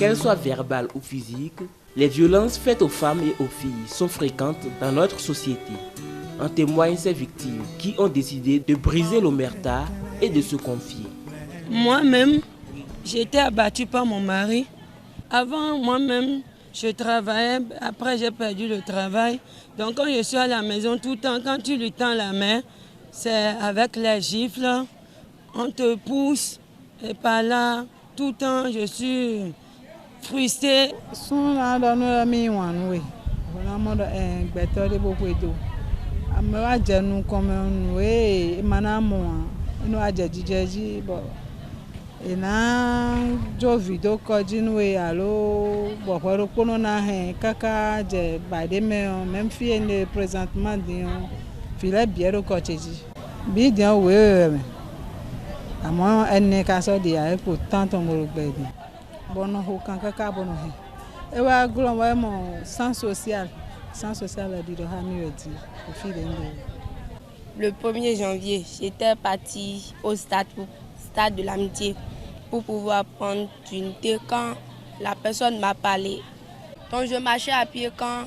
Qu'elles soient verbales ou physiques, les violences faites aux femmes et aux filles sont fréquentes dans notre société. En témoignent ces victimes qui ont décidé de briser l'omerta et de se confier. Moi-même, j'ai été abattue par mon mari. Avant, moi-même, je travaillais. Après, j'ai perdu le travail. Donc, quand je suis à la maison tout le temps, quand tu lui tends la main, c'est avec les gifles. On te pousse. Et par là, tout le temps, je suis frustrée. Ina jo video kojinwe alo bohoro kono na he kaka je bade me même fille ne présentement dio file biero kocheji bi dio we amo enne ka so dia e pourtant on mo gbedi bono ho kan kaka bono he e wa glon wa mo sans social di do ha mi wedi o fille Le 1er janvier, j'étais partie au stade de l'amitié pour pouvoir prendre une thé quand la personne m'a parlé. Donc je marchais à pied quand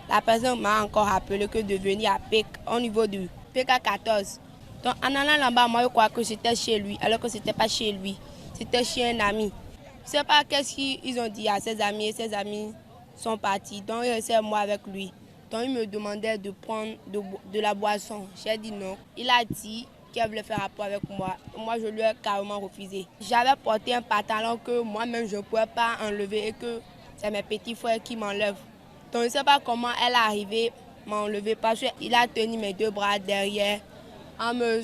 la personne m'a encore rappelé que de venir à PEC au niveau du PK14. Donc en allant là-bas, moi je crois que c'était chez lui, alors que ce n'était pas chez lui, c'était chez un ami. Je ne sais pas qu'est-ce qu'ils ont dit à ses amis et ses amis sont partis. Donc il restait moi avec lui. Donc il me demandait de prendre de la boisson. J'ai dit non. Il a dit qu'elle voulait faire rapport avec moi. Moi, je lui ai carrément refusé. J'avais porté un pantalon que moi-même, je ne pouvais pas enlever et que c'est mes petits frères qui m'enlèvent. Donc, je ne sais pas comment elle est arrivée à m'enlever parce qu'il a tenu mes 2 bras derrière en me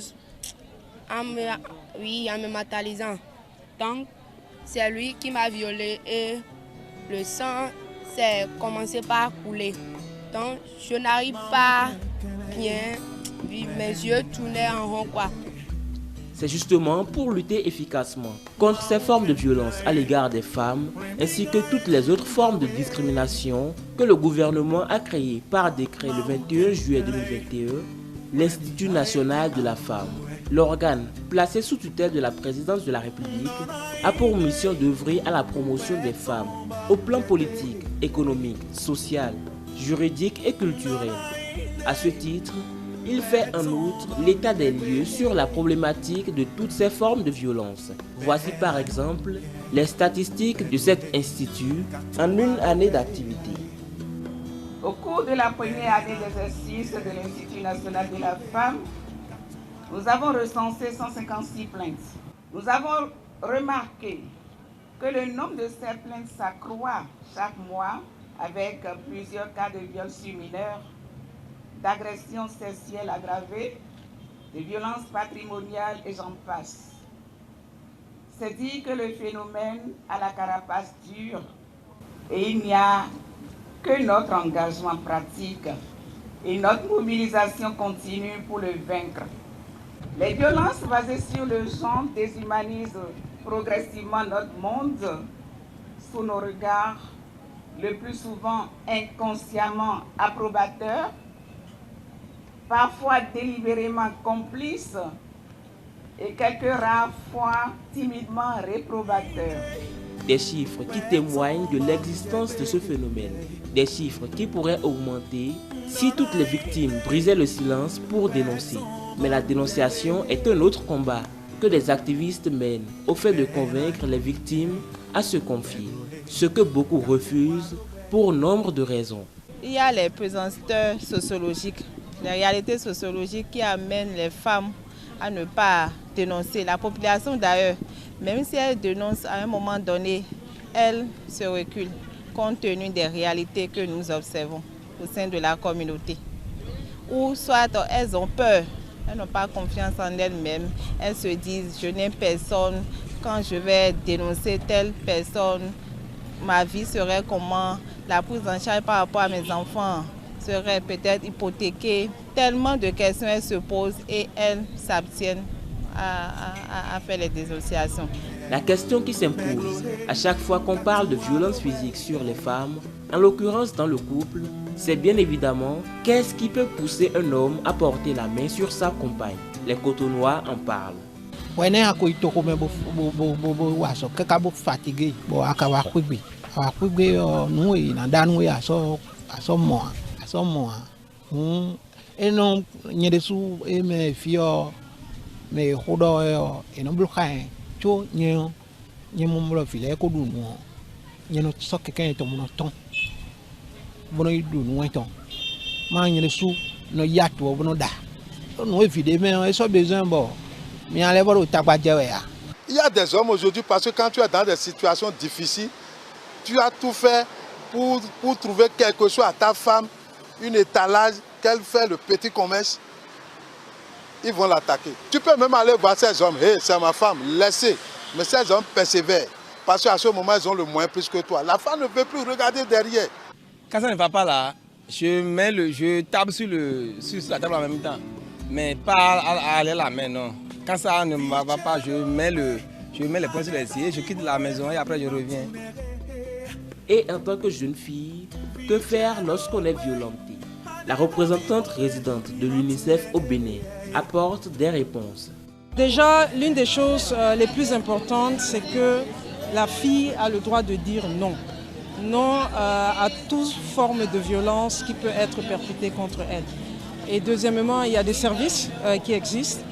matalisant. Donc, c'est lui qui m'a violée et le sang s'est commencé par couler. Donc, je n'arrive pas bien. Mes yeux tournaient en rond quoi. C'est justement pour lutter efficacement contre ces formes de violence à l'égard des femmes ainsi que toutes les autres formes de discrimination que le gouvernement a créé par décret le 21 juillet 2021 l'Institut national de la femme. L'organe, placé sous tutelle de la présidence de la République, a pour mission d'œuvrer à la promotion des femmes au plan politique, économique, social, juridique et culturel. À ce titre, il fait en outre l'état des lieux sur la problématique de toutes ces formes de violence. Voici par exemple les statistiques de cet institut en une année d'activité. Au cours de la première année d'exercice de l'Institut national de la femme, nous avons recensé 156 plaintes. Nous avons remarqué que le nombre de ces plaintes s'accroît chaque mois avec plusieurs cas de viols sur mineurs, d'agressions sexuelles aggravées, de violences patrimoniales et j'en passe. C'est dit que le phénomène a la carapace dure et il n'y a que notre engagement pratique et notre mobilisation continue pour le vaincre. Les violences basées sur le genre déshumanisent progressivement notre monde sous nos regards, le plus souvent inconsciemment approbateurs, parfois délibérément complices et quelques rares fois timidement réprobateurs. Des chiffres qui témoignent de l'existence de ce phénomène. Des chiffres qui pourraient augmenter si toutes les victimes brisaient le silence pour dénoncer. Mais la dénonciation est un autre combat que les activistes mènent au fait de convaincre les victimes à se confier, ce que beaucoup refusent pour nombre de raisons. Il y a les pesanteurs sociologiques, les réalités sociologiques qui amènent les femmes à ne pas dénoncer. La population d'ailleurs, même si elle dénonce à un moment donné, elle se recule compte tenu des réalités que nous observons au sein de la communauté. Ou soit elles ont peur, elles n'ont pas confiance en elles-mêmes, elles se disent je n'ai personne, quand je vais dénoncer telle personne, ma vie serait comment, la prise en charge par rapport à mes enfants serait peut-être hypothéquée. Tellement de questions elles se posent et elles s'abstiennent à faire les dénonciations. La question qui s'impose à chaque fois qu'on parle de violence physique sur les femmes, en l'occurrence dans le couple, c'est bien évidemment qu'est-ce qui peut pousser un homme à porter la main sur sa compagne. Les Cotonois en parlent. Il y a des hommes aujourd'hui parce que quand tu es dans des situations difficiles, tu as tout fait pour trouver quelque chose à ta femme, une étalage, qu'elle fait le petit commerce, ils vont l'attaquer. Tu peux même aller voir ces hommes, hey, c'est ma femme, laissez. Mais ces hommes persévèrent parce qu'à ce moment, ils ont le moins plus que toi. La femme ne peut plus regarder derrière. Quand ça ne va pas là, je tape sur la table en même temps. Mais pas à aller la main, non. Quand ça ne va pas, je mets les poings sur les pieds, je quitte la maison et après je reviens. Et en tant que jeune fille, que faire lorsqu'on est violenté? La représentante résidente de l'UNICEF au Bénin apporte des réponses. Déjà, l'une des choses les plus importantes, c'est que la fille a le droit de dire non. Non à toute forme de violence qui peut être perpétrée contre elle. Et deuxièmement, il y a des services qui existent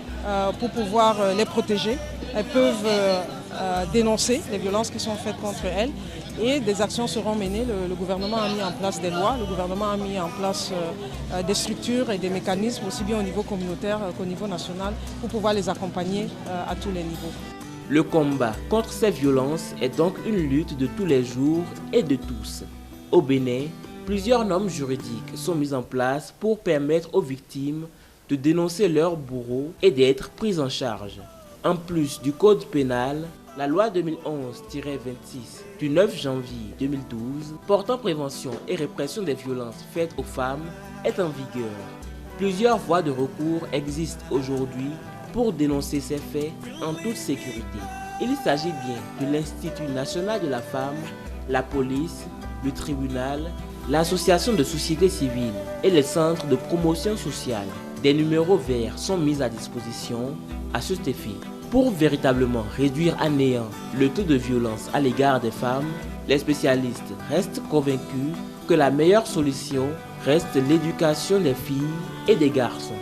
pour pouvoir les protéger. Elles peuvent dénoncer les violences qui sont faites contre elles et des actions seront menées. Le gouvernement a mis en place des lois, le gouvernement a mis en place des structures et des mécanismes aussi bien au niveau communautaire qu'au niveau national pour pouvoir les accompagner à tous les niveaux. Le combat contre ces violences est donc une lutte de tous les jours et de tous. Au Bénin, plusieurs normes juridiques sont mises en place pour permettre aux victimes de dénoncer leurs bourreaux et d'être prises en charge. En plus du code pénal, la loi 2011-26 du 9 janvier 2012 portant prévention et répression des violences faites aux femmes est en vigueur. Plusieurs voies de recours existent aujourd'hui pour dénoncer ces faits en toute sécurité. Il s'agit bien de l'Institut national de la femme, la police, le tribunal, l'association de société civile et les centres de promotion sociale. Des numéros verts sont mis à disposition à cet effet. Pour véritablement réduire à néant le taux de violence à l'égard des femmes, les spécialistes restent convaincus que la meilleure solution reste l'éducation des filles et des garçons.